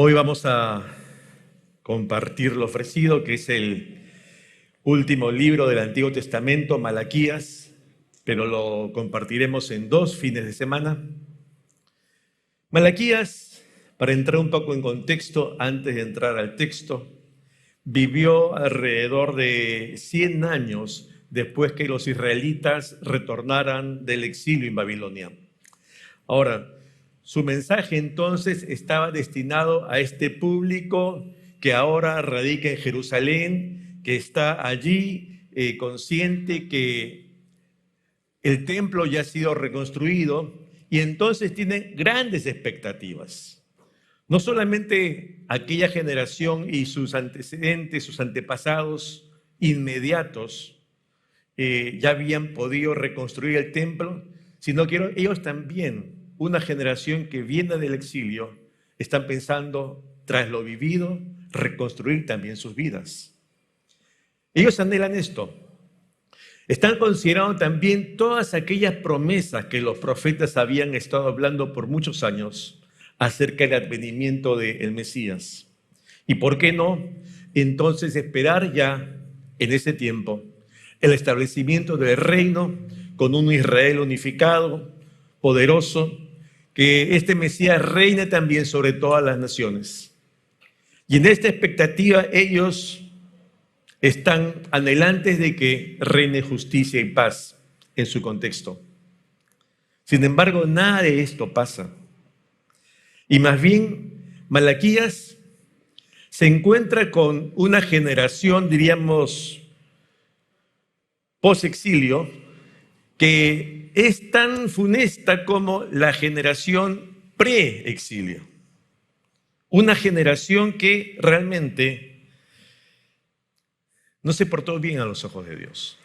Hoy vamos a compartir lo ofrecido, que es el último libro del Antiguo Testamento, Malaquías, pero lo compartiremos en 2 fines de semana. Malaquías, para entrar un poco en contexto, antes de entrar al texto, vivió alrededor de 100 años después que los israelitas retornaran del exilio en Babilonia. Ahora, su mensaje entonces estaba destinado a este público que ahora radica en Jerusalén, que está allí consciente que el templo ya ha sido reconstruido y entonces tiene grandes expectativas. No solamente aquella generación y sus antecedentes, sus antepasados inmediatos ya habían podido reconstruir el templo, sino que ellos también, una generación que viene del exilio, están pensando, tras lo vivido, reconstruir también sus vidas. Ellos anhelan esto. Están considerando también todas aquellas promesas que los profetas habían estado hablando por muchos años acerca del advenimiento del Mesías. ¿Y por qué no? Entonces esperar ya en ese tiempo el establecimiento del reino con un Israel unificado, poderoso, que este Mesías reine también sobre todas las naciones. Y en esta expectativa ellos están anhelantes de que reine justicia y paz en su contexto. Sin embargo, nada de esto pasa. Y más bien, Malaquías se encuentra con una generación, diríamos, post-exilio, que es tan funesta como la generación pre-exilio. Una generación que realmente no se portó bien a los ojos de Dios.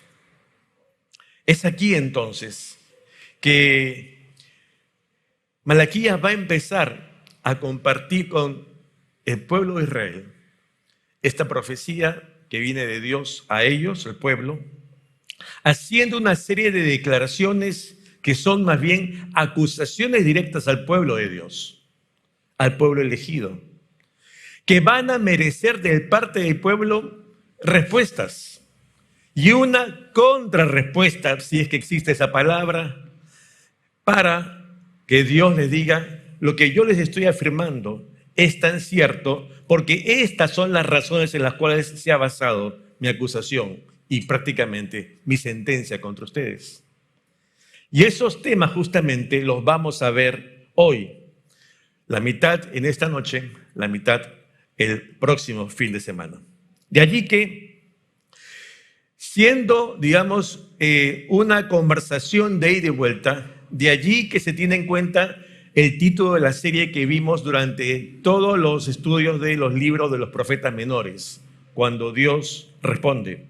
Es aquí entonces que Malaquías va a empezar a compartir con el pueblo de Israel esta profecía que viene de Dios a ellos, el pueblo, haciendo una serie de declaraciones que son más bien acusaciones directas al pueblo de Dios, al pueblo elegido, que van a merecer de parte del pueblo respuestas y una contrarrespuesta, si es que existe esa palabra, para que Dios les diga: lo que yo les estoy afirmando es tan cierto porque estas son las razones en las cuales se ha basado mi acusación y prácticamente mi sentencia contra ustedes. Y esos temas justamente los vamos a ver hoy, la mitad en esta noche, la mitad el próximo fin de semana. De allí que, siendo, digamos, una conversación de ida y vuelta, de allí que se tiene en cuenta el título de la serie que vimos durante todos los estudios de los libros de los profetas menores, cuando Dios responde.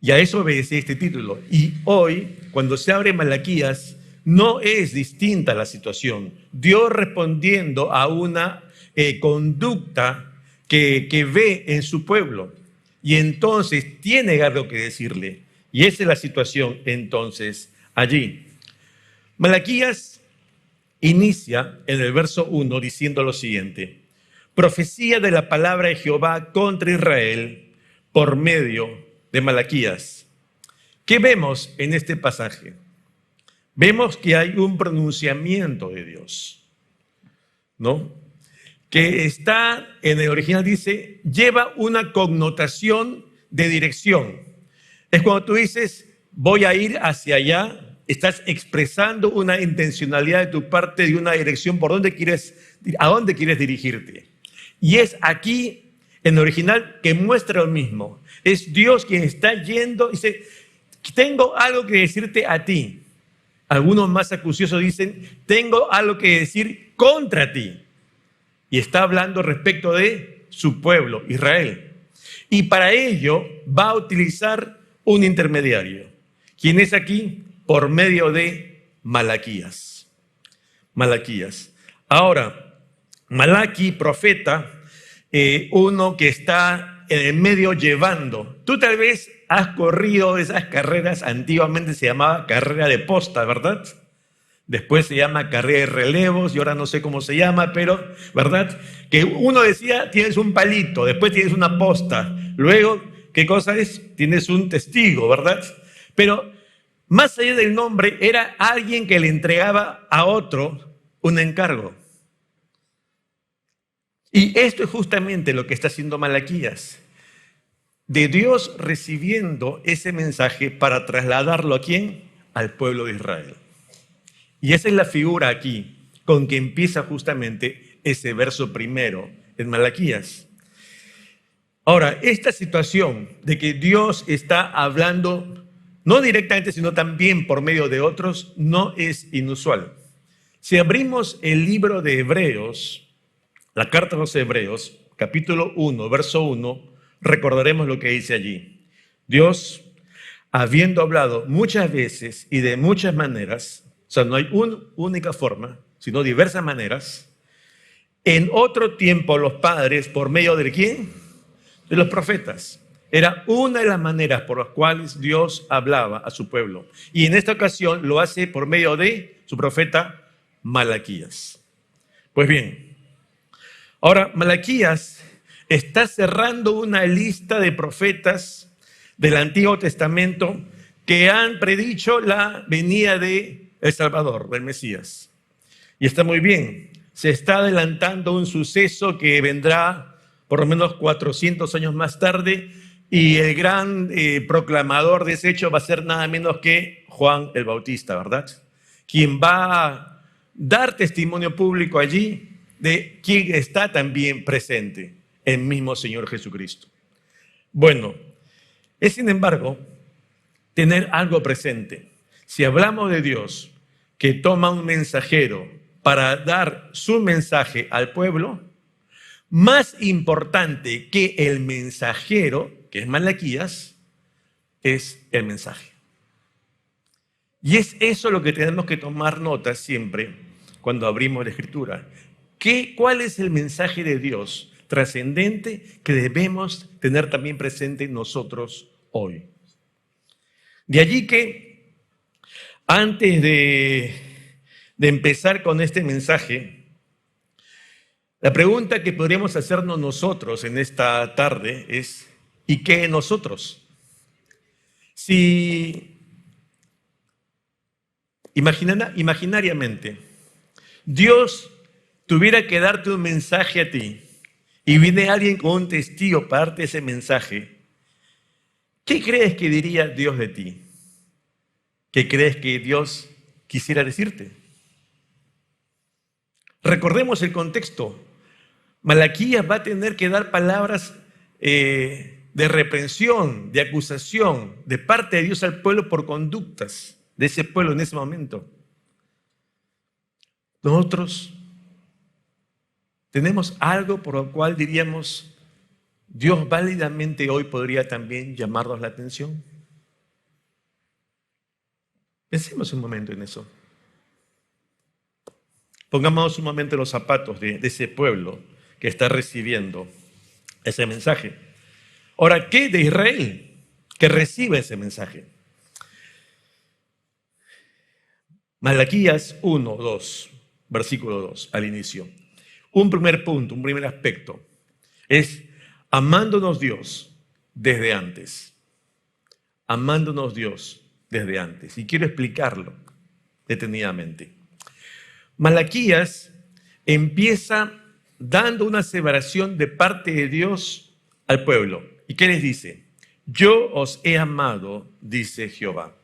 Y a eso obedece este título. Y hoy, cuando se abre Malaquías, no es distinta la situación. Dios respondiendo a una conducta que ve en su pueblo. Y entonces tiene algo que decirle. Y esa es la situación entonces allí. Malaquías inicia en el verso 1 diciendo lo siguiente: profecía de la palabra de Jehová contra Israel por medio de Malaquías. ¿Qué vemos en este pasaje? Vemos que hay un pronunciamiento de Dios, ¿no? Que está, en el original dice, lleva una connotación de dirección. Es cuando tú dices, voy a ir hacia allá, estás expresando una intencionalidad de tu parte, de una dirección a dónde quieres dirigirte. Y es aquí, en el original, que muestra lo mismo. Es Dios quien está yendo y dice, tengo algo que decirte a ti. Algunos más acuciosos dicen, tengo algo que decir contra ti. Y está hablando respecto de su pueblo, Israel. Y para ello va a utilizar un intermediario. ¿Quién es aquí? Por medio de Malaquías. Malaquías. Ahora, Malaquí, profeta, uno que está en el medio llevando. Tú tal vez has corrido esas carreras, antiguamente se llamaba carrera de posta, ¿verdad? Después se llama carrera de relevos y ahora no sé cómo se llama, pero, ¿verdad? Que uno decía, tienes un palito, después tienes una posta, luego, ¿qué cosa es? Tienes un testigo, ¿verdad? Pero más allá del nombre, era alguien que le entregaba a otro un encargo. Y esto es justamente lo que está haciendo Malaquías. De Dios recibiendo ese mensaje para trasladarlo ¿a quién? Al pueblo de Israel. Y esa es la figura aquí con que empieza justamente ese verso primero en Malaquías. Ahora, esta situación de que Dios está hablando, no directamente, sino también por medio de otros, no es inusual. Si abrimos el libro de Hebreos, la carta a los Hebreos, capítulo 1, verso 1, recordaremos lo que dice allí. Dios, habiendo hablado muchas veces y de muchas maneras, o sea, no hay una única forma, sino diversas maneras, en otro tiempo los padres, ¿por medio de quién? De los profetas. Era una de las maneras por las cuales Dios hablaba a su pueblo. Y en esta ocasión lo hace por medio de su profeta Malaquías. Pues bien, ahora Malaquías está cerrando una lista de profetas del Antiguo Testamento que han predicho la venida de el Salvador, del Mesías. Y está muy bien, se está adelantando un suceso que vendrá por lo menos 400 años más tarde, y el gran proclamador de ese hecho va a ser nada menos que Juan el Bautista, ¿verdad? Quien va a dar testimonio público allí de quien está también presente, el mismo Señor Jesucristo. Bueno, es sin embargo tener algo presente. Si hablamos de Dios que toma un mensajero para dar su mensaje al pueblo, más importante que el mensajero, que es Malaquías, es el mensaje. Y es eso lo que tenemos que tomar nota siempre cuando abrimos la Escritura. ¿Cuál es el mensaje de Dios trascendente que debemos tener también presente nosotros hoy? De allí que antes de empezar con este mensaje, la pregunta que podríamos hacernos nosotros en esta tarde es, ¿y qué nosotros? Si imaginariamente Dios tuviera que darte un mensaje a ti y viene alguien con un testigo para darte ese mensaje, ¿qué crees que diría Dios de ti? ¿Qué crees que Dios quisiera decirte? Recordemos el contexto. Malaquías va a tener que dar palabras de reprensión, de acusación, de parte de Dios al pueblo por conductas de ese pueblo en ese momento. Nosotros tenemos algo por lo cual diríamos, Dios válidamente hoy podría también llamarnos la atención. Pensemos un momento en eso. Pongámonos un momento en los zapatos de ese pueblo que está recibiendo ese mensaje. Ahora, ¿qué de Israel que recibe ese mensaje? Malaquías 1, 2, versículo 2, al inicio. Un primer punto, un primer aspecto, es amándonos Dios desde antes. Amándonos Dios desde antes. Y quiero explicarlo detenidamente. Malaquías empieza dando una aseveración de parte de Dios al pueblo. ¿Y qué les dice? Yo os he amado, dice Jehová.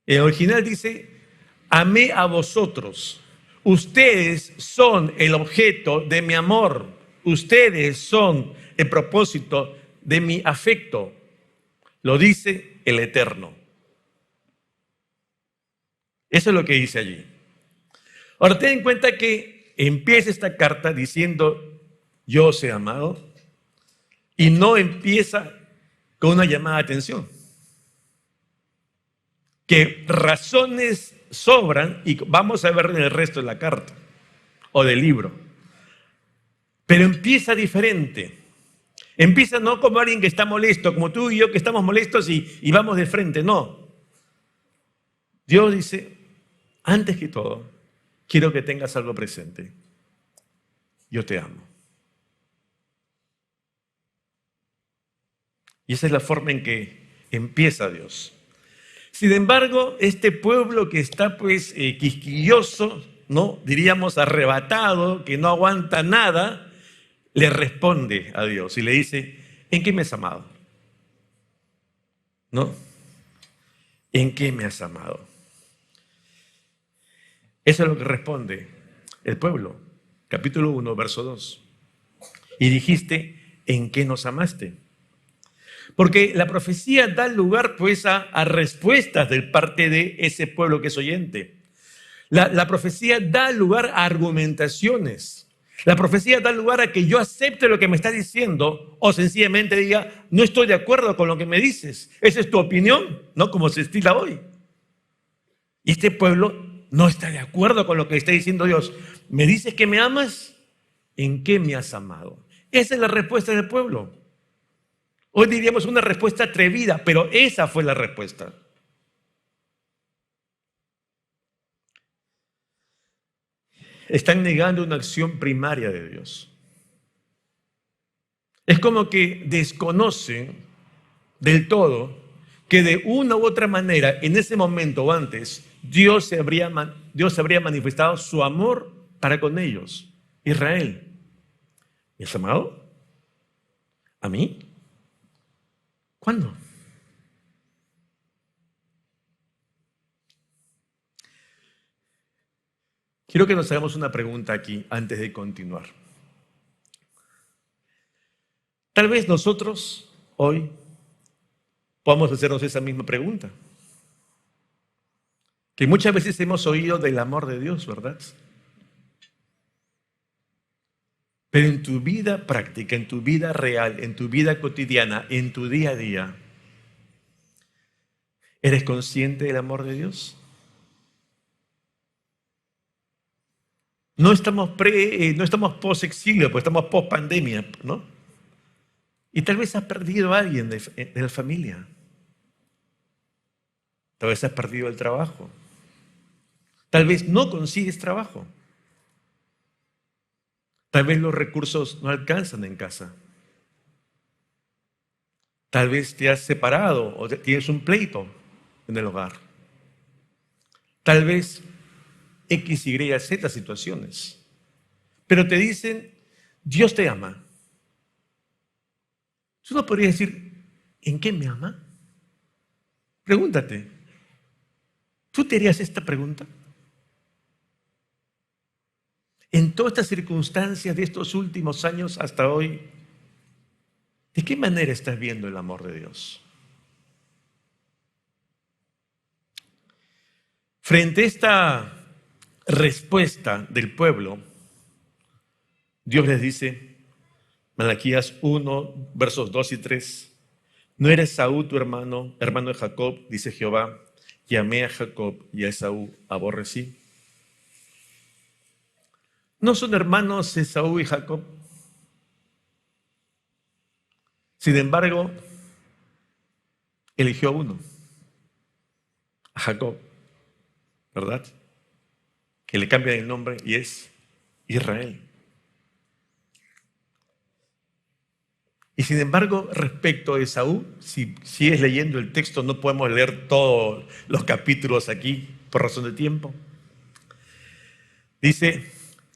En el original dice, amé a vosotros. Ustedes son el objeto de mi amor. Ustedes son el propósito de mi afecto. Lo dice el Eterno. Eso es lo que dice allí. Ahora, ten en cuenta que empieza esta carta diciendo, yo os he amado, y no empieza con una llamada de atención. Que razones sobran, y vamos a ver en el resto de la carta o del libro. Pero empieza diferente. Empieza no como alguien que está molesto, como tú y yo que estamos molestos y vamos de frente, no. Dios dice, antes que todo, quiero que tengas algo presente. Yo te amo. Y esa es la forma en que empieza Dios. Sin embargo, este pueblo que está quisquilloso, ¿no? Diríamos arrebatado, que no aguanta nada, le responde a Dios y le dice, ¿en qué me has amado? ¿No? ¿En qué me has amado? Eso es lo que responde el pueblo. Capítulo 1, verso 2. Y dijiste, ¿en qué nos amaste? Porque la profecía da lugar pues a respuestas de parte de ese pueblo que es oyente. La profecía da lugar a argumentaciones. La profecía da lugar a que yo acepte lo que me está diciendo o sencillamente diga, no estoy de acuerdo con lo que me dices. Esa es tu opinión, ¿no? Como se estila hoy. Y este pueblo no está de acuerdo con lo que está diciendo Dios. ¿Me dices que me amas? ¿En qué me has amado? Esa es la respuesta del pueblo. Hoy diríamos una respuesta atrevida, pero esa fue la respuesta. Están negando una acción primaria de Dios. Es como que desconocen del todo que de una u otra manera, en ese momento o antes, Dios habría manifestado su amor para con ellos. Israel, ¿me has amado? ¿A mí? ¿Cuándo? Quiero que nos hagamos una pregunta aquí antes de continuar. Tal vez nosotros hoy podamos hacernos esa misma pregunta. Que muchas veces hemos oído del amor de Dios, ¿verdad? Pero en tu vida práctica, en tu vida real, en tu vida cotidiana, en tu día a día, ¿eres consciente del amor de Dios? No estamos post-exilio, pues estamos post-pandemia, ¿no? Y tal vez has perdido a alguien de la familia. Tal vez has perdido el trabajo. Tal vez no consigues trabajo. Tal vez los recursos no alcanzan en casa. Tal vez te has separado o tienes un pleito en el hogar. Tal vez X, Y, Z situaciones. Pero te dicen, Dios te ama. ¿Tú no podrías decir, ¿en qué me ama? Pregúntate. ¿Tú te harías esta pregunta? En todas estas circunstancias de estos últimos años hasta hoy, ¿de qué manera estás viendo el amor de Dios? Frente a esta respuesta del pueblo, Dios les dice, Malaquías 1, versos 2 y 3, ¿no era Esaú tu hermano de Jacob? Dice Jehová, y amé a Jacob y a Esaú aborrecí. ¿No son hermanos Esaú y Jacob? Sin embargo, eligió a uno, a Jacob, ¿verdad? Que le cambian el nombre y es Israel. Y sin embargo, respecto a Esaú, si sigues leyendo el texto, no podemos leer todos los capítulos aquí por razón de tiempo. Dice,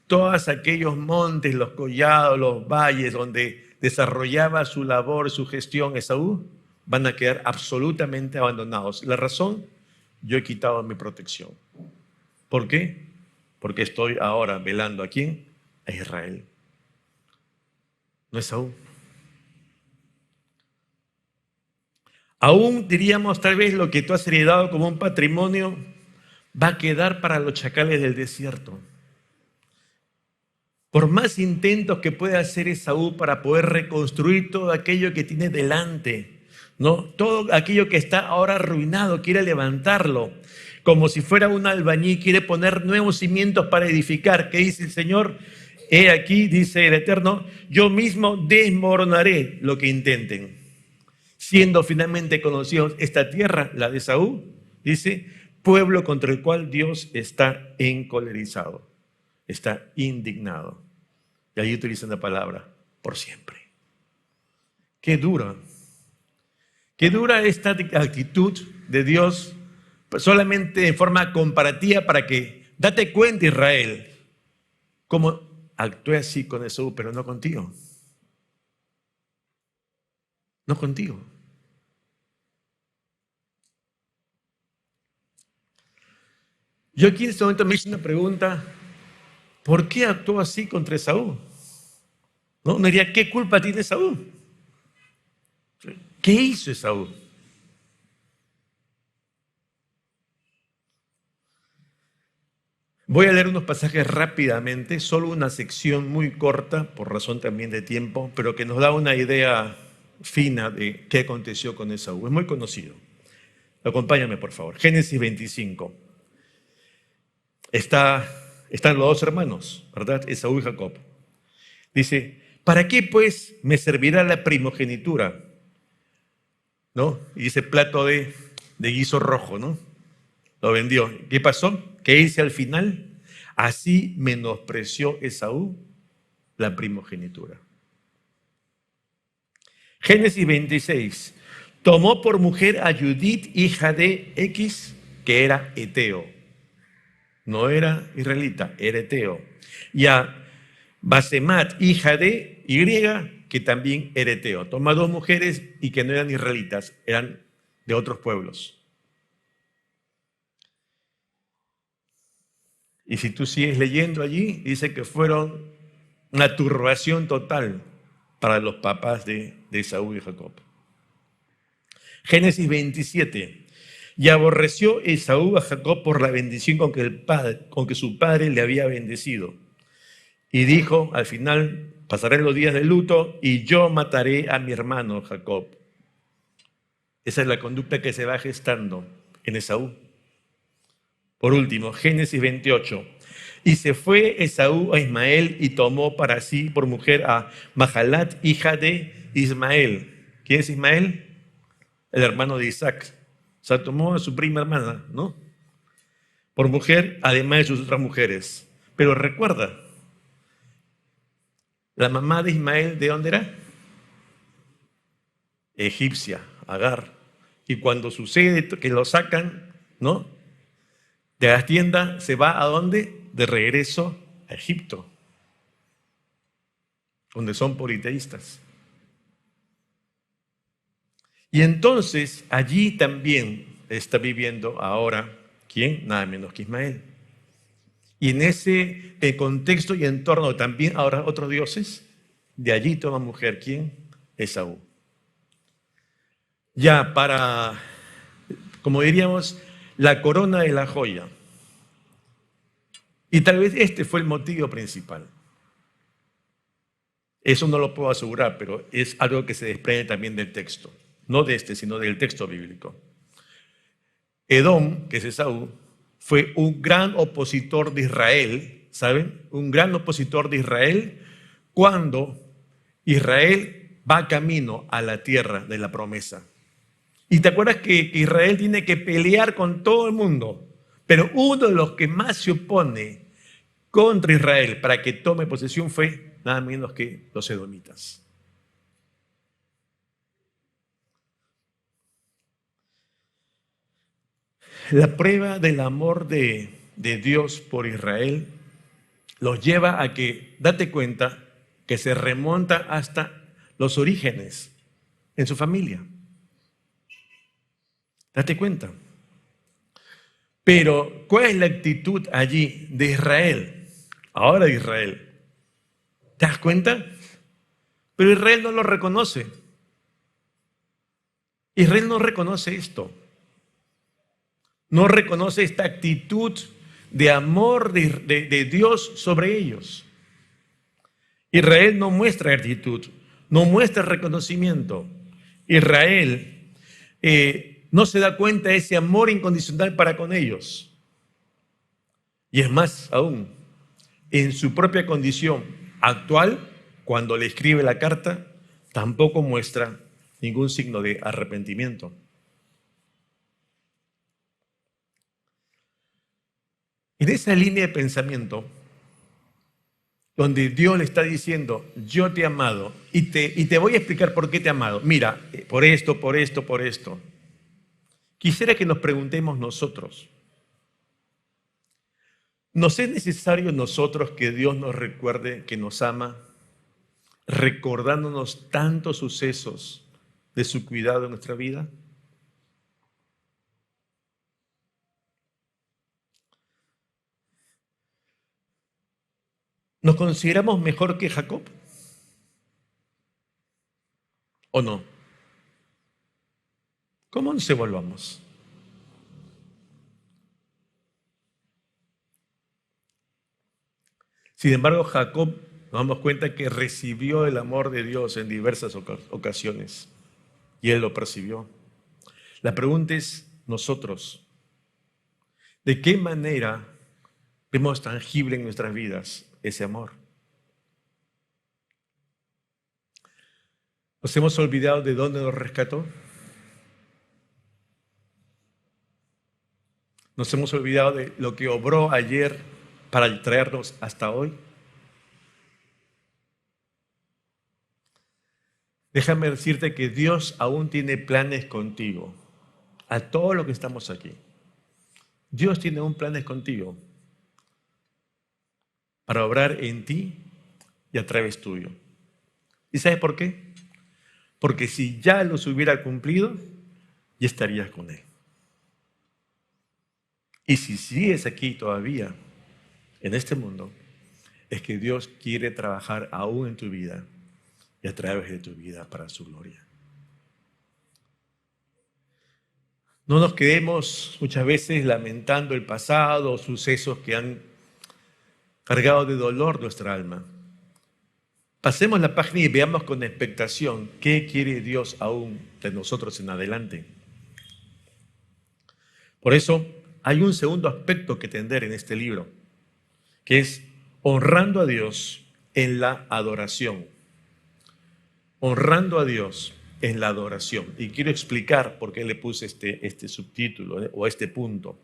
todos aquellos montes, los collados, los valles donde desarrollaba su labor, su gestión Esaú, van a quedar absolutamente abandonados. La razón, yo he quitado mi protección. ¿Por qué? Porque estoy ahora velando ¿a quién? A Israel. No Esaú. Aún diríamos tal vez lo que tú has heredado como un patrimonio va a quedar para los chacales del desierto. Por más intentos que pueda hacer Esaú para poder reconstruir todo aquello que tiene delante, ¿no? Todo aquello que está ahora arruinado, quiere levantarlo, como si fuera un albañil, quiere poner nuevos cimientos para edificar. ¿Qué dice el Señor? He aquí, dice el Eterno, yo mismo desmoronaré lo que intenten. Siendo finalmente conocidos esta tierra, la de Esaú, dice, pueblo contra el cual Dios está encolerizado, está indignado. Y ahí utilizan la palabra por siempre. Qué dura esta actitud de Dios solamente en forma comparativa para que date cuenta, Israel, cómo actué así con Esaú, pero no contigo. No contigo. Yo aquí en este momento me hice una pregunta: ¿por qué actuó así contra Esaú? ¿No? Me diría, ¿qué culpa tiene Esaú? ¿Qué hizo Esaú? Voy a leer unos pasajes rápidamente, solo una sección muy corta, por razón también de tiempo, pero que nos da una idea fina de qué aconteció con Esaú. Es muy conocido. Acompáñame, por favor. Génesis 25. Están los dos hermanos, ¿verdad? Esaú y Jacob. Dice, ¿para qué pues me servirá la primogenitura? ¿No? Y dice plato de guiso rojo, ¿no? Lo vendió. ¿Qué pasó? ¿Qué hice al final? Así menospreció Esaú la primogenitura. Génesis 26. Tomó por mujer a Judith, hija de X, que era eteo. No era israelita, era eteo. Y a Basemat, hija de Y, que también era eteo. Toma dos mujeres y que no eran israelitas, eran de otros pueblos. Y si tú sigues leyendo allí, dice que fueron una turbación total para los papás de Esaú y Jacob. Génesis 27. Y aborreció Esaú a Jacob por la bendición con que su padre le había bendecido. Y dijo, al final, pasaré los días de luto y yo mataré a mi hermano Jacob. Esa es la conducta que se va gestando en Esaú. Por último, Génesis 28. Y se fue Esaú a Ismael y tomó para sí por mujer a Mahalat, hija de Ismael. ¿Quién es Ismael? El hermano de Isaac. O sea, tomó a su prima hermana, ¿no? Por mujer, además de sus otras mujeres. Pero recuerda, la mamá de Ismael, ¿de dónde era? Egipcia, Agar. Y cuando sucede que lo sacan, ¿no? De la tienda, ¿se va a dónde? De regreso a Egipto, donde son politeístas. Y entonces allí también está viviendo ahora, ¿quién? Nada menos que Ismael. Y en ese contexto y entorno también ahora otros dioses, de allí toma mujer, ¿quién? Esaú. Ya para, como diríamos, la corona de la joya. Y tal vez este fue el motivo principal. Eso no lo puedo asegurar, pero es algo que se desprende también del texto. No de este, sino del texto bíblico. Edom, que es Esaú, fue un gran opositor de Israel, ¿saben? Un gran opositor de Israel cuando Israel va camino a la tierra de la promesa. Y te acuerdas que Israel tiene que pelear con todo el mundo, pero uno de los que más se opone contra Israel para que tome posesión fue nada menos que los edomitas. La prueba del amor de Dios por Israel los lleva a que, date cuenta, que se remonta hasta los orígenes en su familia. Date cuenta. Pero, ¿cuál es la actitud allí de Israel? Ahora de Israel. ¿Te das cuenta? Pero Israel no lo reconoce. Israel no reconoce esto. No reconoce esta actitud de amor de Dios sobre ellos. Israel no muestra actitud, no muestra reconocimiento. Israel no se da cuenta de ese amor incondicional para con ellos. Y es más aún, en su propia condición actual, cuando le escribe la carta, tampoco muestra ningún signo de arrepentimiento. En esa línea de pensamiento, donde Dios le está diciendo, yo te he amado y te voy a explicar por qué te he amado. Mira, por esto, por esto, por esto. Quisiera que nos preguntemos nosotros, ¿nos es necesario nosotros que Dios nos recuerde que nos ama, recordándonos tantos sucesos de su cuidado en nuestra vida? ¿Nos consideramos mejor que Jacob? ¿O no? ¿Cómo nos evaluamos? Sin embargo, Jacob nos damos cuenta que recibió el amor de Dios en diversas ocasiones y él lo percibió. La pregunta es, nosotros, ¿de qué manera vemos tangible en nuestras vidas ese amor? ¿Nos hemos olvidado de dónde nos rescató? ¿Nos hemos olvidado de lo que obró ayer para traernos hasta hoy? Déjame decirte que Dios aún tiene planes contigo, a todos los que estamos aquí. Dios tiene un planes contigo para obrar en ti y a través tuyo. ¿Y sabes por qué? Porque si ya los hubiera cumplido, ya estarías con Él. Y si sigues aquí todavía, en este mundo, es que Dios quiere trabajar aún en tu vida y a través de tu vida para su gloria. No nos quedemos muchas veces lamentando el pasado o sucesos que han cargado de dolor nuestra alma. Pasemos la página y veamos con expectación qué quiere Dios aún de nosotros en adelante. Por eso hay un segundo aspecto que entender en este libro, que es honrando a Dios en la adoración. Honrando a Dios en la adoración. Y quiero explicar por qué le puse este subtítulo o este punto.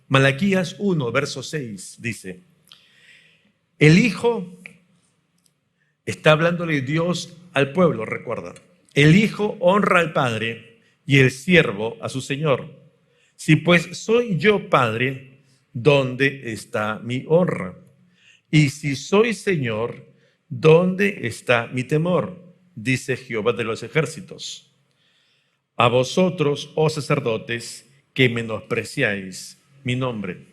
Malaquías 1, verso 6 dice, el Hijo, está hablándole Dios al pueblo, recuerda, el Hijo honra al Padre y el siervo a su Señor. Si pues soy yo Padre, ¿dónde está mi honra? Y si soy Señor, ¿dónde está mi temor? Dice Jehová de los ejércitos. A vosotros, oh sacerdotes, que menospreciáis mi nombre.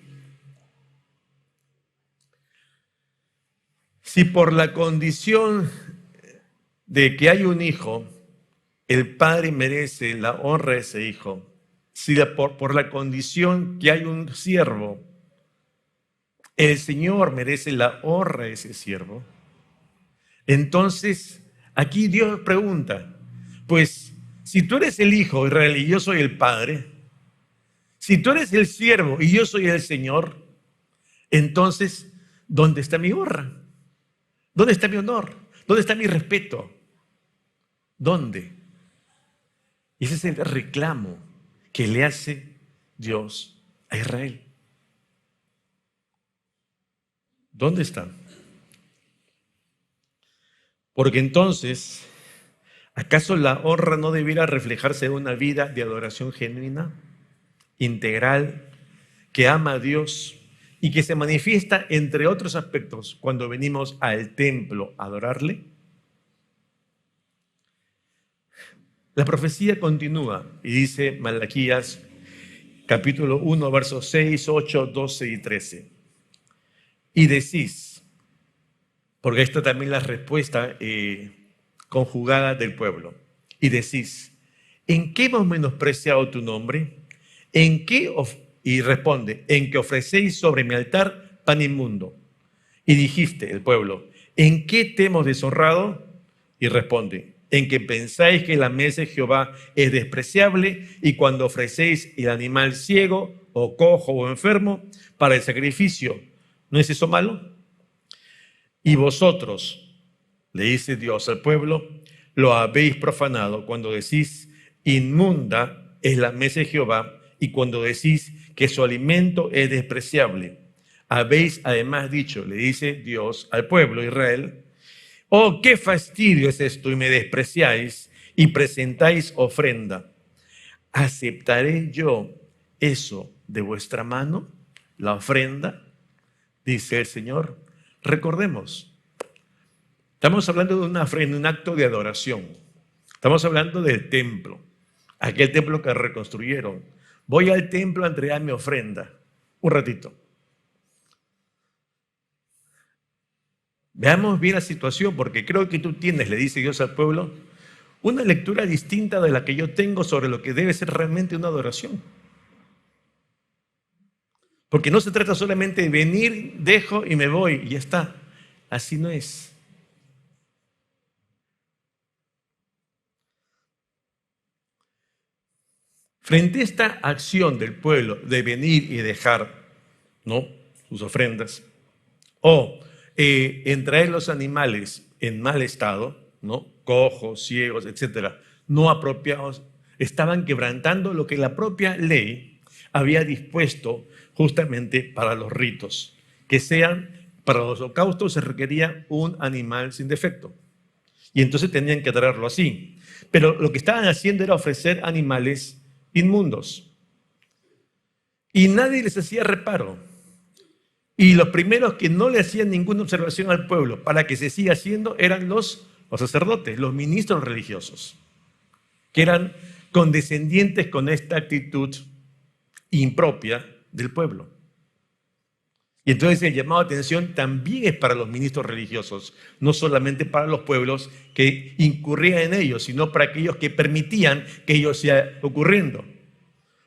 Si por la condición de que hay un hijo, el padre merece la honra de ese hijo, si por la condición que hay un siervo, el Señor merece la honra de ese siervo, entonces aquí Dios pregunta, pues si tú eres el hijo, Israel, y yo soy el padre, si tú eres el siervo y yo soy el Señor, entonces, ¿dónde está mi honra? ¿Dónde está mi honor? ¿Dónde está mi respeto? ¿Dónde? Y ese es el reclamo que le hace Dios a Israel. ¿Dónde está? Porque entonces, ¿acaso la honra no debiera reflejarse en una vida de adoración genuina, integral, que ama a Dios y que se manifiesta, entre otros aspectos, cuando venimos al templo a adorarle? La profecía continúa y dice Malaquías capítulo 1, versos 6, 8, 12 y 13. Y decís, porque esta también es la respuesta conjugada del pueblo, y decís, ¿en qué hemos menospreciado tu nombre? ¿En qué y responde, en que ofrecéis sobre mi altar pan inmundo. Y dijiste, el pueblo, ¿en qué te hemos deshonrado? Y responde, en que pensáis que la mesa de Jehová es despreciable y cuando ofrecéis el animal ciego o cojo o enfermo para el sacrificio, ¿no es eso malo? Y vosotros, le dice Dios al pueblo, lo habéis profanado cuando decís, inmunda es la mesa de Jehová, y cuando decís que su alimento es despreciable. Habéis además dicho, le dice Dios al pueblo de Israel, oh, qué fastidio es esto, y me despreciáis y presentáis ofrenda. ¿Aceptaré yo eso de vuestra mano, la ofrenda? Dice el Señor. Recordemos, estamos hablando de una ofrenda, un acto de adoración. Estamos hablando del templo, aquel templo que reconstruyeron. Voy al templo a entregar mi ofrenda. Un ratito. Veamos bien la situación, porque creo que tú tienes, le dice Dios al pueblo, una lectura distinta de la que yo tengo sobre lo que debe ser realmente una adoración. Porque no se trata solamente de venir, dejo y me voy y ya está. Así no es. Frente a esta acción del pueblo de venir y dejar, ¿no?, sus ofrendas, o en traer los animales en mal estado, ¿no?, cojos, ciegos, etcétera, no apropiados, estaban quebrantando lo que la propia ley había dispuesto justamente para los ritos, que sean, para los holocaustos se requería un animal sin defecto, y entonces tenían que traerlo así. Pero lo que estaban haciendo era ofrecer animales inmundos, y nadie les hacía reparo. Y los primeros que no le hacían ninguna observación al pueblo para que se siga haciendo eran los sacerdotes, los ministros religiosos, que eran condescendientes con esta actitud impropia del pueblo. Y entonces el llamado de atención también es para los ministros religiosos, no solamente para los pueblos que incurrían en ellos, sino para aquellos que permitían que ello sea ocurriendo.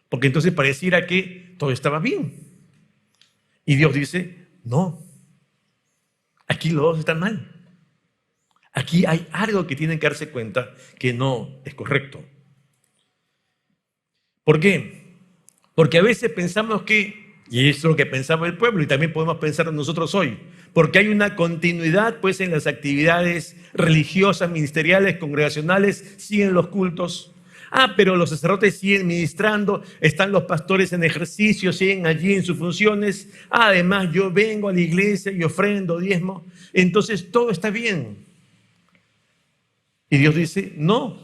Porque entonces pareciera que todo estaba bien. Y Dios dice, no, aquí los dos están mal. Aquí hay algo que tienen que darse cuenta que no es correcto. ¿Por qué? Porque a veces pensamos que, y eso es lo que pensaba el pueblo, y también podemos pensar nosotros hoy, porque hay una continuidad pues en las actividades religiosas, ministeriales, congregacionales, siguen los cultos. Pero los sacerdotes siguen ministrando, están los pastores en ejercicio, siguen allí en sus funciones. Además, yo vengo a la iglesia y ofrendo, diezmo. Entonces, todo está bien. Y Dios dice, no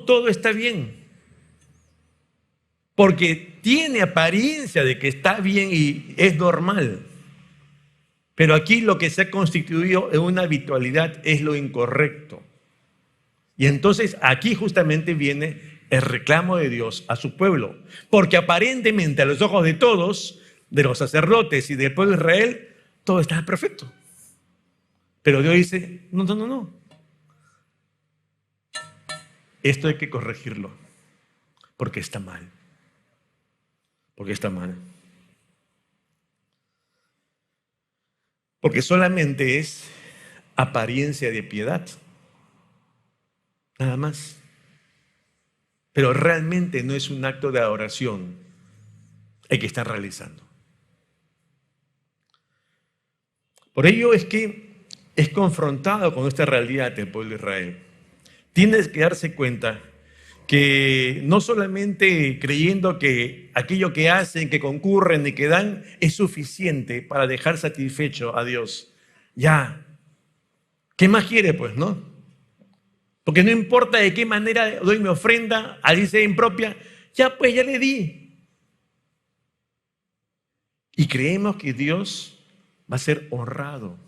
todo está bien. Porque tiene apariencia de que está bien y es normal. Pero aquí lo que se ha constituido en una habitualidad es lo incorrecto. Y entonces aquí justamente viene el reclamo de Dios a su pueblo. Porque aparentemente a los ojos de todos, de los sacerdotes y del pueblo de Israel, todo estaba perfecto. Pero Dios dice, no. Esto hay que corregirlo. Porque está mal. Porque está mal. Porque solamente es apariencia de piedad. Nada más. Pero realmente no es un acto de adoración el que están realizando. Por ello es que es confrontado con esta realidad del pueblo de Israel. Tienes que darse cuenta que no solamente creyendo que aquello que hacen, que concurren y que dan es suficiente para dejar satisfecho a Dios. Ya, ¿qué más quiere pues, no? Porque no importa de qué manera doy mi ofrenda, así sea impropia, ya le di. Y creemos que Dios va a ser honrado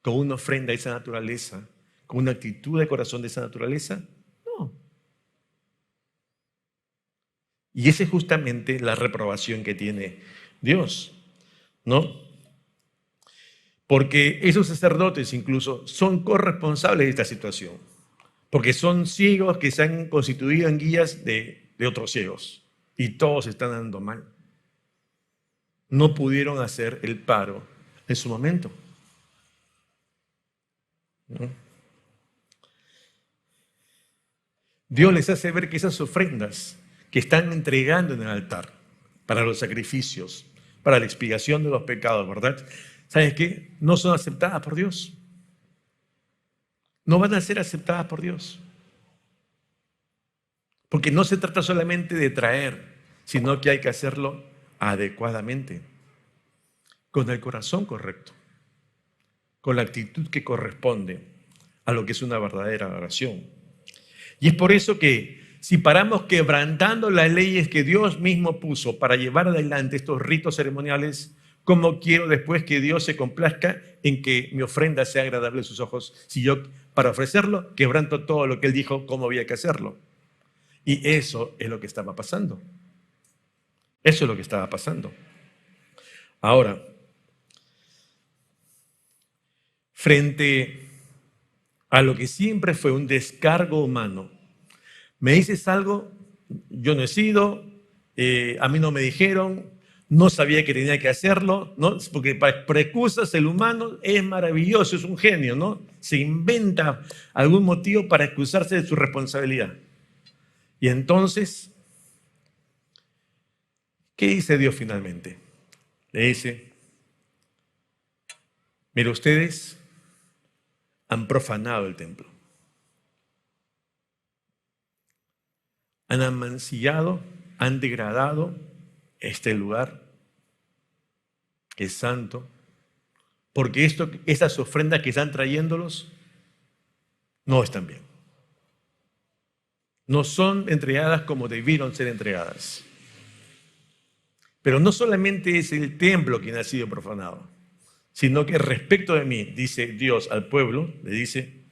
con una ofrenda de esa naturaleza, con una actitud de corazón de esa naturaleza. No. Y esa es justamente la reprobación que tiene Dios, ¿no? Porque esos sacerdotes incluso son corresponsables de esta situación. Porque son ciegos que se han constituido en guías de otros ciegos. Y todos están andando mal. No pudieron hacer el paro en su momento. ¿No? Dios les hace ver que esas ofrendas que están entregando en el altar para los sacrificios, para la expiación de los pecados, ¿verdad? ¿Sabes qué? No son aceptadas por Dios. No van a ser aceptadas por Dios. Porque no se trata solamente de traer, sino que hay que hacerlo adecuadamente, con el corazón correcto, con la actitud que corresponde a lo que es una verdadera oración. Y es por eso que si paramos quebrantando las leyes que Dios mismo puso para llevar adelante estos ritos ceremoniales, ¿cómo quiero después que Dios se complazca en que mi ofrenda sea agradable a sus ojos? Si yo, para ofrecerlo, quebranto todo lo que Él dijo, cómo había que hacerlo. Y eso es lo que estaba pasando. Eso es lo que estaba pasando. Ahora, frente a lo que siempre fue un descargo humano, me dices algo, yo no he sido, a mí no me dijeron, no sabía que tenía que hacerlo, ¿no? Porque para excusas el humano es maravilloso, es un genio, ¿no? Se inventa algún motivo para excusarse de su responsabilidad. Y entonces, ¿qué dice Dios finalmente? Le dice, mira, ustedes han profanado el templo. Han amancillado, han degradado este lugar que es santo, porque esas ofrendas que están trayéndolos no están bien. No son entregadas como debieron ser entregadas. Pero no solamente es el templo quien ha sido profanado, sino que respecto de mí, dice Dios al pueblo, le dice,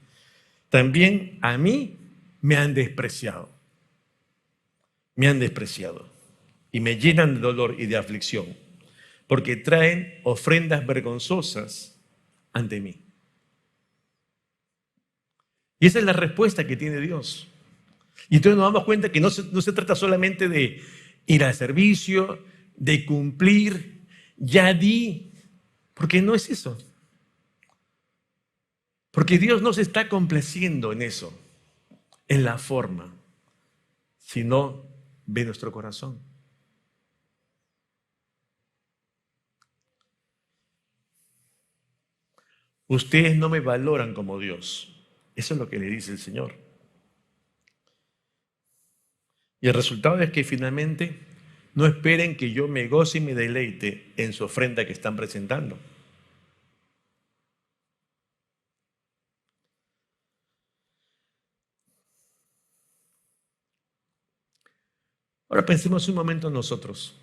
también a mí me han despreciado. Me han despreciado y me llenan de dolor y de aflicción, porque traen ofrendas vergonzosas ante mí. Y esa es la respuesta que tiene Dios. Y entonces nos damos cuenta que no se trata solamente de ir al servicio, de cumplir, ya di, porque no es eso. Porque Dios no se está complaciendo en eso, en la forma, sino ve nuestro corazón. Ustedes no me valoran como Dios. Eso es lo que le dice el Señor. Y el resultado es que finalmente no esperen que yo me goce y me deleite en su ofrenda que están presentando. Ahora pensemos un momento en nosotros.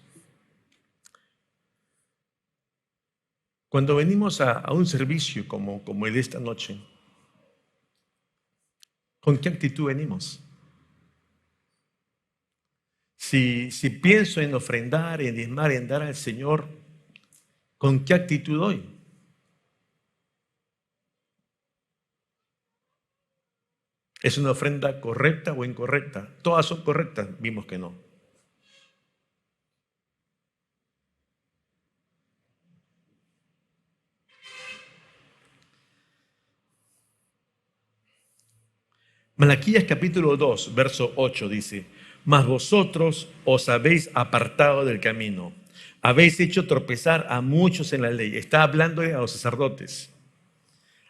Cuando venimos a un servicio como el de esta noche, ¿con qué actitud venimos? Si pienso en ofrendar, en diezmar, en dar al Señor, ¿con qué actitud doy? ¿Es una ofrenda correcta o incorrecta? Todas son correctas, vimos que no. Malaquías capítulo 2, verso 8 dice, mas vosotros os habéis apartado del camino, habéis hecho tropezar a muchos en la ley. Está hablando a los sacerdotes.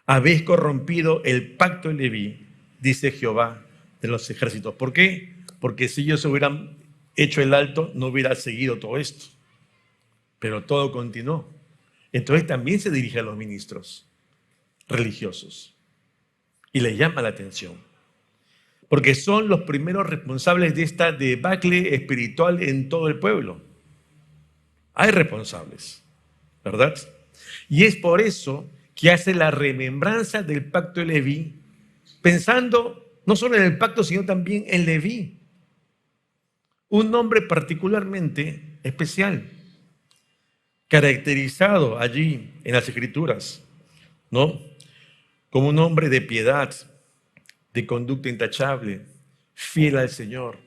Habéis corrompido el pacto de Leví, dice Jehová de los ejércitos. ¿Por qué? Porque si ellos hubieran hecho el alto, no hubiera seguido todo esto. Pero todo continuó. Entonces también se dirige a los ministros religiosos y les llama la atención, porque son los primeros responsables de esta debacle espiritual en todo el pueblo. Hay responsables, ¿verdad? Y es por eso que hace la remembranza del pacto de Leví, pensando no solo en el pacto, sino también en Leví, un nombre particularmente especial, caracterizado allí en las Escrituras, ¿no? Como un hombre de piedad, de conducta intachable, fiel al Señor,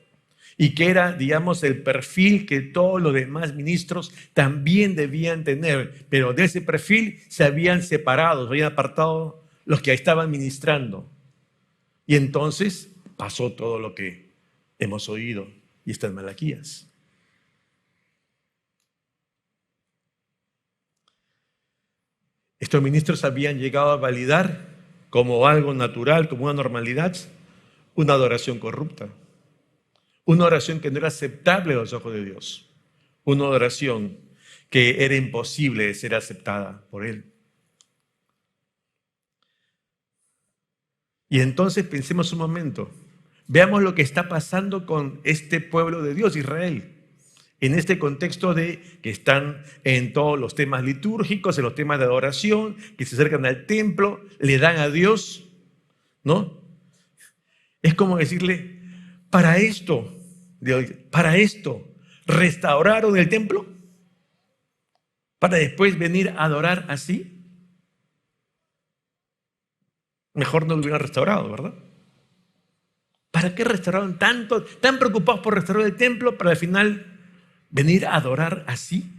y que era, digamos, el perfil que todos los demás ministros también debían tener, pero de ese perfil se habían separado, se habían apartado los que estaban ministrando. Y entonces pasó todo lo que hemos oído, y está en Malaquías. Estos ministros habían llegado a validar como algo natural, como una normalidad, una adoración corrupta, una oración que no era aceptable a los ojos de Dios, una oración que era imposible de ser aceptada por Él. Y entonces pensemos un momento, veamos lo que está pasando con este pueblo de Dios, Israel, en este contexto de que están en todos los temas litúrgicos, en los temas de adoración, que se acercan al templo, le dan a Dios, ¿no? Es como decirle, para esto, ¿restauraron el templo? ¿Para después venir a adorar así? Mejor no lo hubieran restaurado, ¿verdad? ¿Para qué restauraron tanto? ¿Tan preocupados por restaurar el templo para al final venir a adorar así?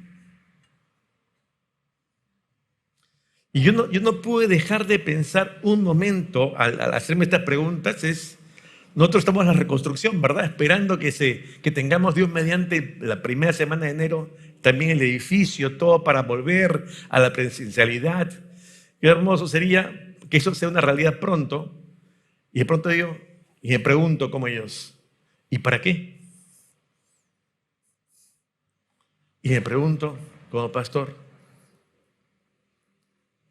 Y yo no pude dejar de pensar un momento al hacerme estas preguntas. Nosotros estamos en la reconstrucción, ¿verdad? Esperando que tengamos Dios mediante la primera semana de enero también el edificio, todo para volver a la presencialidad. Qué hermoso sería que eso sea una realidad pronto. Y de pronto yo, y me pregunto como ellos, ¿y para qué? Y me pregunto como pastor,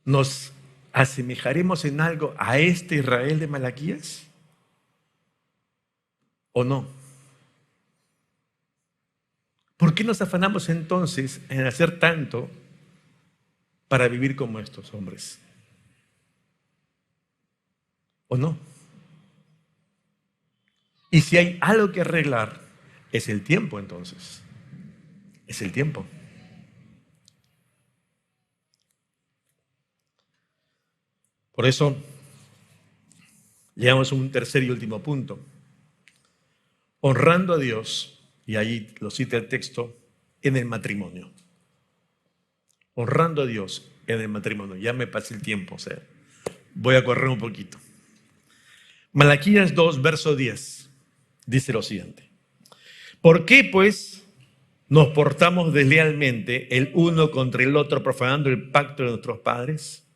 ¿nos asemejaremos en algo a este Israel de Malaquías? ¿O no? ¿Por qué nos afanamos entonces en hacer tanto para vivir como estos hombres? ¿O no? Y si hay algo que arreglar, es el tiempo entonces. Es el tiempo. Por eso, llegamos a un tercer y último punto. Honrando a Dios, y ahí lo cita el texto, en el matrimonio. Honrando a Dios en el matrimonio. Ya me pasé el tiempo, o sea, voy a correr un poquito. Malaquías 2, verso 10, dice lo siguiente. ¿Por qué, pues, nos portamos deslealmente el uno contra el otro, profanando el pacto de nuestros padres?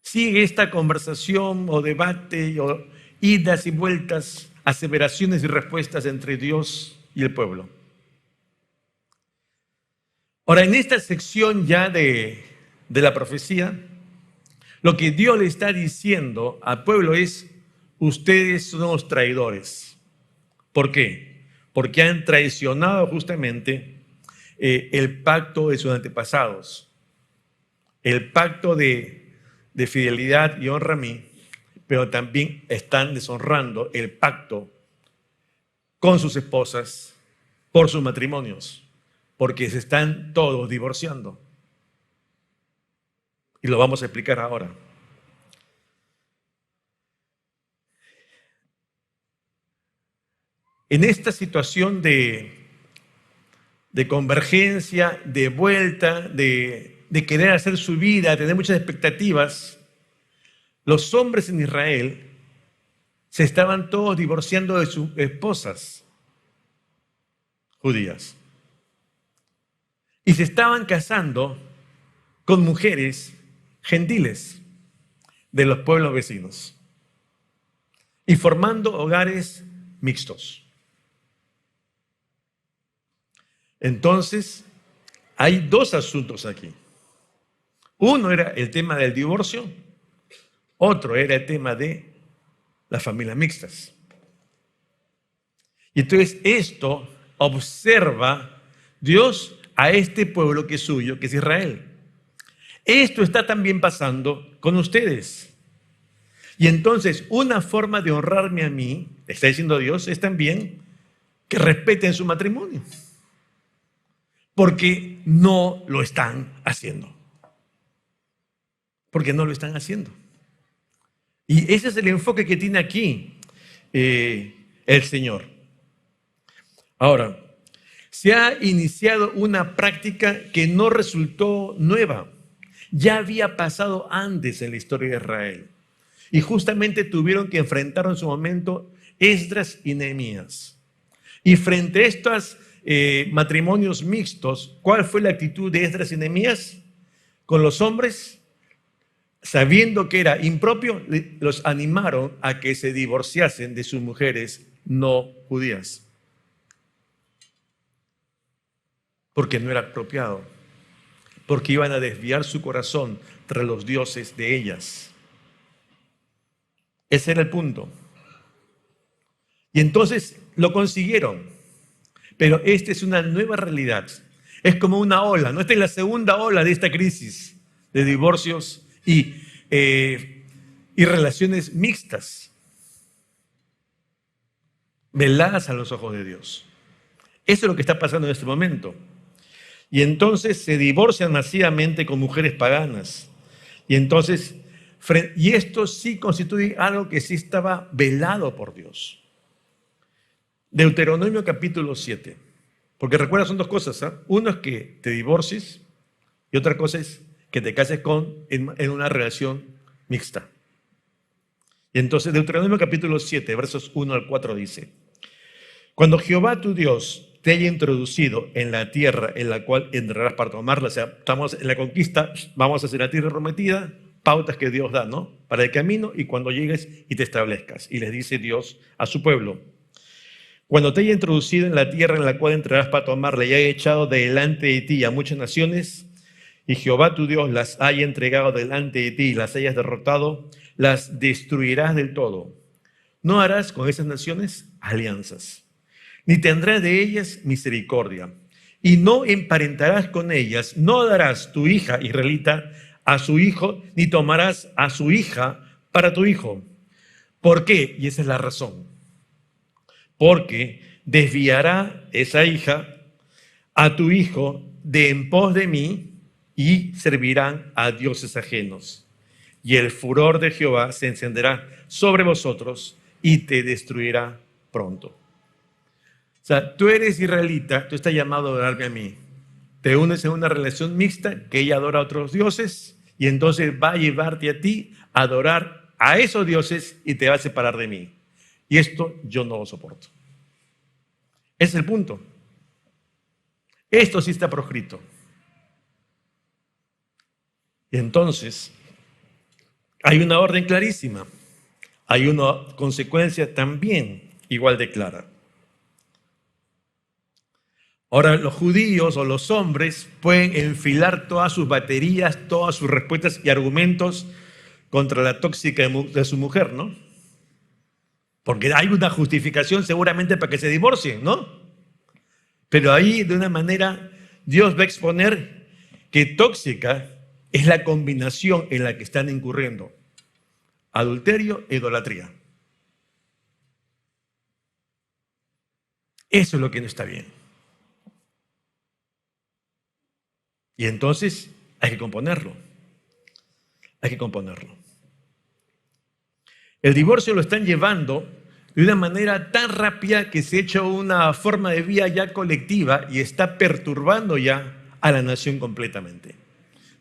Sigue esta conversación o debate o idas y vueltas, aseveraciones y respuestas entre Dios y el pueblo. Ahora, en esta sección ya de la profecía, lo que Dios le está diciendo al pueblo es, ustedes son los traidores. ¿Por qué? Porque han traicionado justamente el pacto de sus antepasados, el pacto de fidelidad y honra a mí, pero también están deshonrando el pacto con sus esposas por sus matrimonios, porque se están todos divorciando. Y lo vamos a explicar ahora. En esta situación de convergencia, de vuelta, de querer hacer su vida, tener muchas expectativas, los hombres en Israel se estaban todos divorciando de sus esposas judías y se estaban casando con mujeres gentiles de los pueblos vecinos y formando hogares mixtos. Entonces, hay dos asuntos aquí. Uno era el tema del divorcio, otro era el tema de las familias mixtas. Y entonces esto observa Dios a este pueblo que es suyo, que es Israel. Esto está también pasando con ustedes. Y entonces una forma de honrarme a mí, está diciendo Dios, es también que respeten su matrimonio. Porque no lo están haciendo. Porque no lo están haciendo. Y ese es el enfoque que tiene aquí el Señor. Ahora, se ha iniciado una práctica que no resultó nueva. Ya había pasado antes en la historia de Israel. Y justamente tuvieron que enfrentar en su momento Esdras y Nehemías. Y frente a estos matrimonios mixtos, ¿cuál fue la actitud de Esdras y Nehemías con los hombres? Sabiendo que era impropio, los animaron a que se divorciasen de sus mujeres no judías. porque no era apropiado, porque iban a desviar su corazón tras los dioses de ellas. Ese era el punto. Y entonces lo consiguieron, pero esta es una nueva realidad. Es como una ola, ¿no? Esta es la segunda ola de esta crisis de divorcios y relaciones mixtas, veladas a los ojos de Dios. Eso es lo que está pasando en este momento. Y entonces se divorcian masivamente con mujeres paganas. Y entonces, y esto sí constituye algo que sí estaba velado por Dios. Deuteronomio capítulo 7. Porque recuerda, son dos cosas, ¿eh? Uno es que te divorcies y otra cosa es que te cases en una relación mixta. Y entonces Deuteronomio capítulo 7, versos 1 al 4 dice: cuando Jehová tu Dios te haya introducido en la tierra en la cual entrarás para tomarla, o sea, estamos en la conquista, vamos hacia la tierra prometida, pautas que Dios da, ¿no? Para el camino y cuando llegues y te establezcas. Y les dice Dios a su pueblo: cuando te haya introducido en la tierra en la cual entrarás para tomarla y haya echado delante de ti a muchas naciones, y Jehová tu Dios las haya entregado delante de ti y las hayas derrotado, las destruirás del todo. No harás con esas naciones alianzas, ni tendrás de ellas misericordia, y no emparentarás con ellas, no darás tu hija israelita a su hijo, ni tomarás a su hija para tu hijo. ¿Por qué? Y esa es la razón. Porque desviará esa hija a tu hijo de en pos de mí y servirán a dioses ajenos. Y el furor de Jehová se encenderá sobre vosotros y te destruirá pronto. O sea, tú eres israelita, tú estás llamado a adorarme a mí. Te unes en una relación mixta que ella adora a otros dioses y entonces va a llevarte a ti a adorar a esos dioses y te va a separar de mí. Y esto yo no lo soporto. Ese es el punto. Esto sí está proscrito. Y entonces hay una orden clarísima. Hay una consecuencia también igual de clara. Ahora, los judíos o los hombres pueden enfilar todas sus baterías, todas sus respuestas y argumentos contra la tóxica de su mujer, ¿no? Porque hay una justificación seguramente para que se divorcien, ¿no? Pero ahí, de una manera, Dios va a exponer que tóxica es la combinación en la que están incurriendo: adulterio e idolatría. Eso es lo que no está bien. Y entonces hay que componerlo. Hay que componerlo. El divorcio lo están llevando de una manera tan rápida que se ha hecho una forma de vida ya colectiva y está perturbando ya a la nación completamente.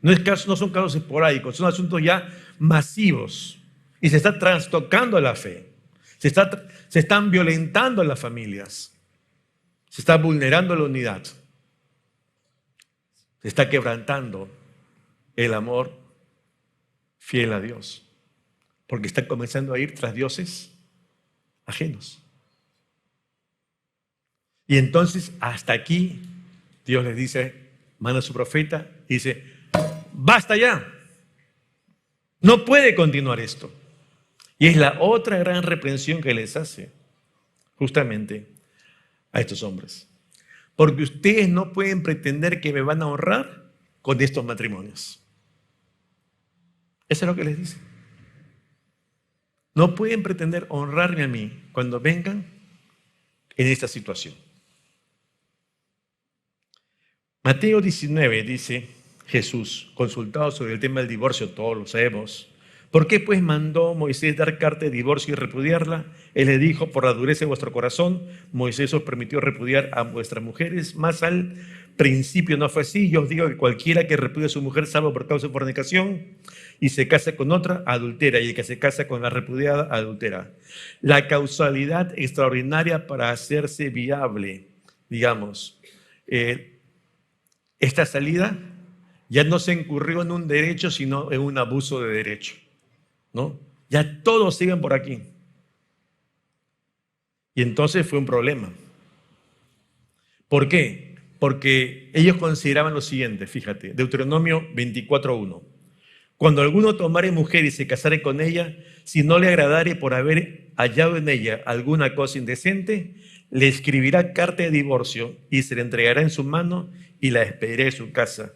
No son casos esporádicos, son asuntos ya masivos y se está trastocando la fe. Se están violentando las familias. Se está vulnerando la unidad. Se está quebrantando el amor fiel a Dios, porque están comenzando a ir tras dioses ajenos. Y entonces hasta aquí Dios les dice, manda a su profeta y dice: basta ya, no puede continuar esto. Y es la otra gran reprensión que les hace justamente a estos hombres. Porque ustedes no pueden pretender que me van a honrar con estos matrimonios. Eso es lo que les dice. No pueden pretender honrarme a mí cuando vengan en esta situación. Mateo 19 dice Jesús, consultado sobre el tema del divorcio, todos lo sabemos: ¿por qué pues mandó Moisés dar carta de divorcio y repudiarla? Él le dijo: por la dureza de vuestro corazón, Moisés os permitió repudiar a vuestras mujeres, mas al principio no fue así. Yo os digo que cualquiera que repudie a su mujer salvo por causa de fornicación y se casa con otra, adultera, y el que se casa con la repudiada, adultera. La causalidad extraordinaria para hacerse viable, digamos, esta salida ya no se incurrió en un derecho, sino en un abuso de derecho, ¿no? Ya todos siguen por aquí. Y entonces fue un problema. ¿Por qué? porque ellos consideraban lo siguiente, fíjate, Deuteronomio 24:1. Cuando alguno tomare mujer y se casare con ella, si no le agradare por haber hallado en ella alguna cosa indecente, le escribirá carta de divorcio y se le entregará en su mano y la despedirá de su casa.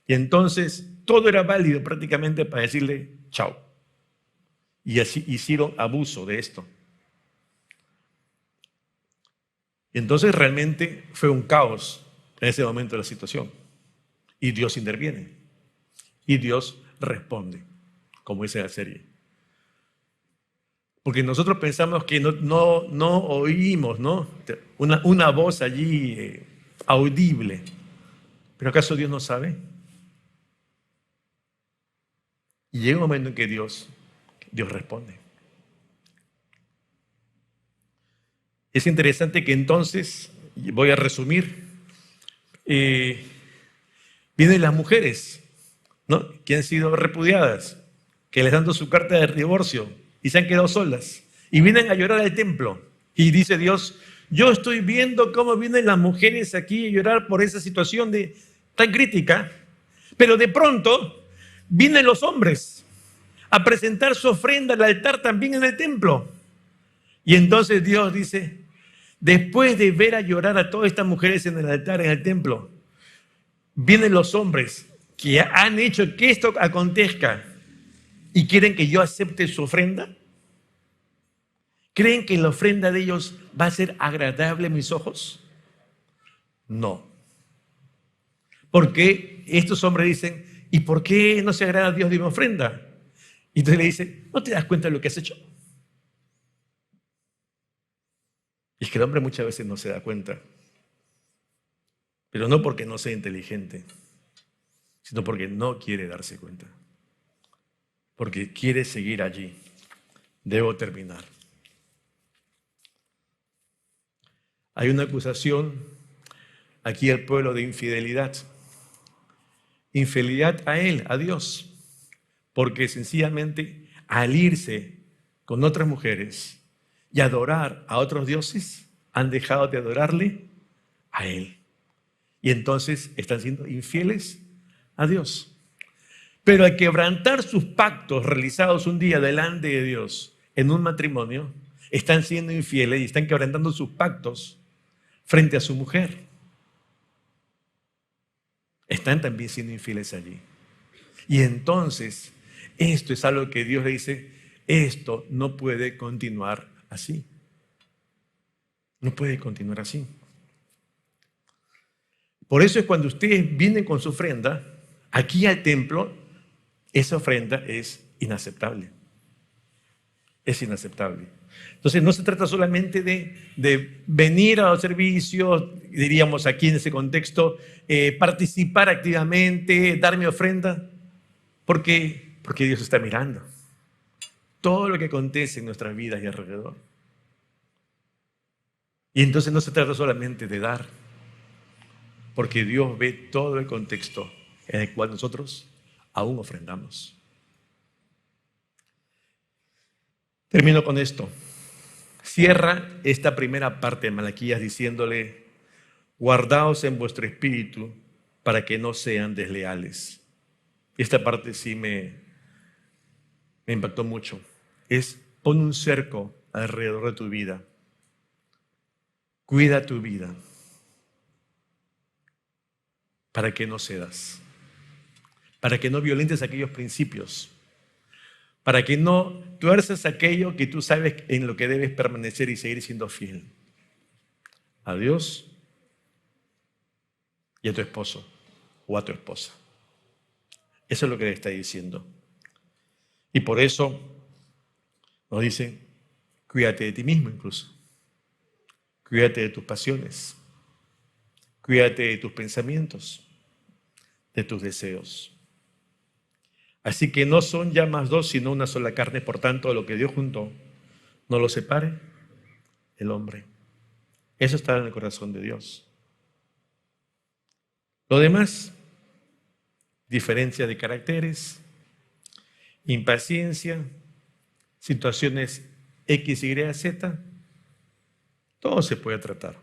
Y entonces todo era válido prácticamente para decirle chao. Y así hicieron abuso de esto. Y entonces realmente fue un caos en ese momento de la situación. Y Dios interviene. Y Dios responde, como dice la serie. Porque nosotros pensamos que no oímos, ¿no? Una voz allí audible. ¿Pero acaso Dios no sabe? Y llega un momento en que Dios responde. Es interesante que entonces, voy a resumir, vienen las mujeres, ¿no? Que han sido repudiadas, que les dan su carta de divorcio y se han quedado solas. Y vienen a llorar al templo. Y dice Dios, yo estoy viendo cómo vienen las mujeres aquí a llorar por esa situación tan crítica, pero de pronto vienen los hombres a presentar su ofrenda al altar también en el templo. Y entonces Dios dice, después de ver a llorar a todas estas mujeres en el altar, en el templo, vienen los hombres que han hecho que esto acontezca y quieren que yo acepte su ofrenda. ¿Creen que la ofrenda de ellos va a ser agradable a mis ojos? No. Porque estos hombres dicen, ¿y por qué no se agrada a Dios de mi ofrenda? Y entonces le dice, ¿no te das cuenta de lo que has hecho? Y es que el hombre muchas veces no se da cuenta. Pero no porque no sea inteligente, sino porque no quiere darse cuenta. Porque quiere seguir allí. Debo terminar. Hay una acusación aquí al pueblo de infidelidad. Infidelidad a él, a Dios. Porque sencillamente al irse con otras mujeres y adorar a otros dioses, han dejado de adorarle a él. Y entonces están siendo infieles a Dios. Pero al quebrantar sus pactos realizados un día delante de Dios en un matrimonio, están siendo infieles y están quebrantando sus pactos frente a su mujer. Están también siendo infieles allí. Y entonces, esto es algo que Dios le dice, esto no puede continuar así. No puede continuar así. Por eso es cuando ustedes vienen con su ofrenda, aquí al templo, esa ofrenda es inaceptable. Es inaceptable. Entonces no se trata solamente de venir a los servicios, diríamos aquí en ese contexto, participar activamente, dar mi ofrenda, porque Dios está mirando todo lo que acontece en nuestras vidas y alrededor. Y entonces no se trata solamente de dar, porque Dios ve todo el contexto en el cual nosotros aún ofrendamos. Termino con esto. Cierra esta primera parte de Malaquías diciéndole, guardaos en vuestro espíritu para que no sean desleales. Esta parte sí me impactó mucho. Es pon un cerco alrededor de tu vida. Cuida tu vida para que no cedas, para que no violentes aquellos principios, para que no tuerzas aquello que tú sabes en lo que debes permanecer y seguir siendo fiel a Dios y a tu esposo o a tu esposa. Eso es lo que le está diciendo. Y por eso nos dice, cuídate de ti mismo incluso. Cuídate de tus pasiones. Cuídate de tus pensamientos, de tus deseos. Así que no son ya más dos, sino una sola carne. Por tanto, lo que Dios juntó, no lo separe el hombre. Eso está en el corazón de Dios. Lo demás, diferencia de caracteres, impaciencia, situaciones X, Y, Z, todo se puede tratar.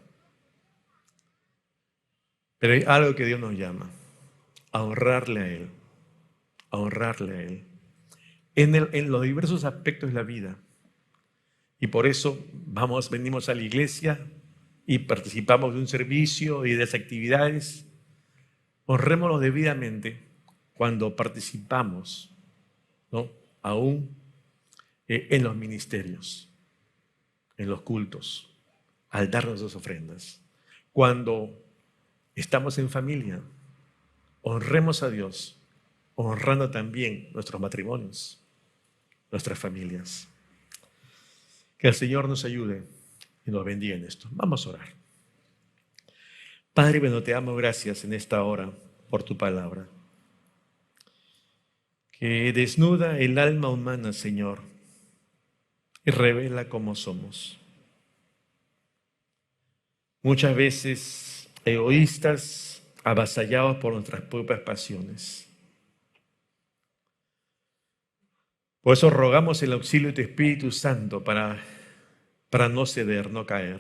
Pero hay algo que Dios nos llama, a honrarle a Él, a honrarle a Él. En los diversos aspectos de la vida. Y por eso venimos a la iglesia y participamos de un servicio y de las actividades. Honrémoslo debidamente cuando participamos, ¿no? Aún en los ministerios, en los cultos, al dar nuestras ofrendas. Cuando estamos en familia, honremos a Dios, honrando también nuestros matrimonios, nuestras familias. Que el Señor nos ayude y nos bendiga en esto. Vamos a orar. Padre, bueno, te damos gracias en esta hora por tu palabra, que desnuda el alma humana, Señor, y revela cómo somos. Muchas veces egoístas, avasallados por nuestras propias pasiones. Por eso rogamos el auxilio de tu Espíritu Santo para no ceder, no caer.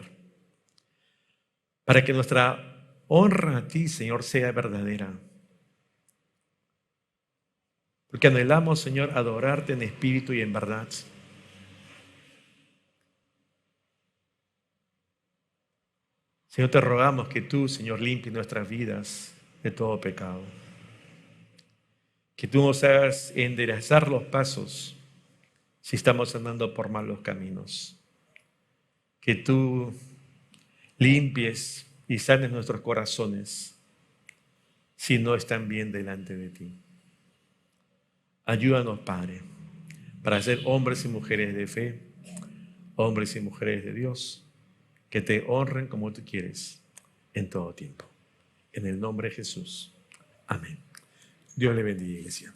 Para que nuestra honra a ti, Señor, sea verdadera. Porque anhelamos, Señor, adorarte en espíritu y en verdad. Señor, te rogamos que tú, Señor, limpies nuestras vidas de todo pecado. Que tú nos hagas enderezar los pasos si estamos andando por malos caminos. Que tú limpies y sanes nuestros corazones si no están bien delante de ti. Ayúdanos, Padre, para ser hombres y mujeres de fe, hombres y mujeres de Dios, que te honren como tú quieres en todo tiempo. En el nombre de Jesús. Amén. Dios le bendiga, iglesia.